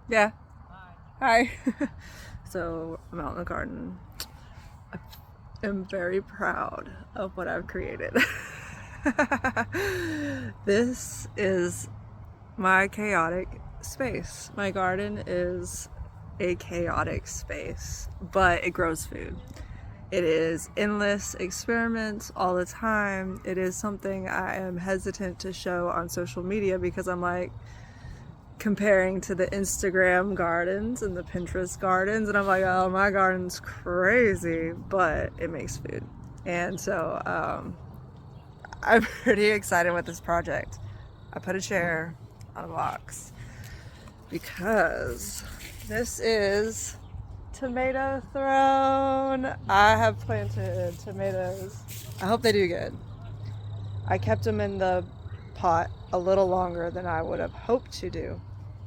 Yeah. Hi. So I'm out in the garden. I am very proud of what I've created. This is my chaotic space. My garden is a chaotic space, but it grows food. It is endless experiments all the time. It is something I am hesitant to show on social media because I'm like, comparing to the Instagram gardens and the Pinterest gardens, and I'm like, oh, my garden's crazy, but it makes food. And so I'm pretty excited with this project. I put a chair on a box because this is tomato throne. I have planted tomatoes. I hope they do good. I kept them in the pot a little longer than I would have hoped to do,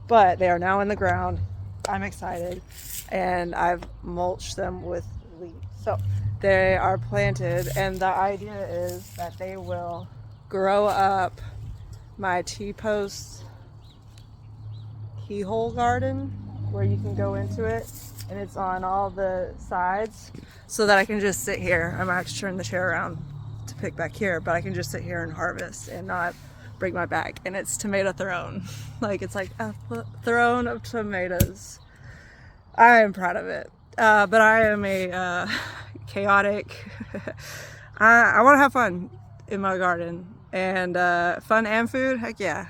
but they are now in the ground. I'm excited, and I've mulched them with leaves. So they are planted, and the idea is that they will grow up my T-post keyhole garden where you can go into it, and it's on all the sides so that I can just sit here. I might have to turn the chair around to pick back here, but I can just sit here and harvest and not break my back. And it's tomato throne. Like, it's like a throne of tomatoes. I am proud of it. But I am a chaotic. I want to have fun in my garden, and fun and food, heck yeah.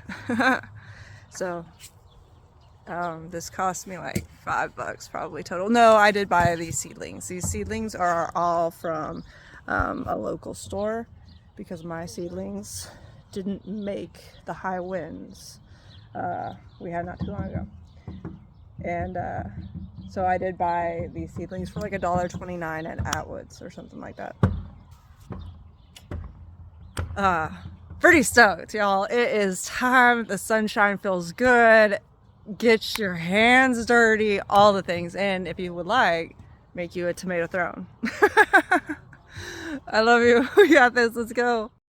So this cost me like $5 probably total. No, I did buy these seedlings. These seedlings are all from a local store because my seedlings didn't make the high winds we had not too long ago. And so I did buy these seedlings for like $1.29 at Atwoods or something like that. Pretty stoked, y'all. It is time. The sunshine feels good. Get your hands dirty, all the things. And if you would like, make you a tomato throne. I love you. We got this. Let's go.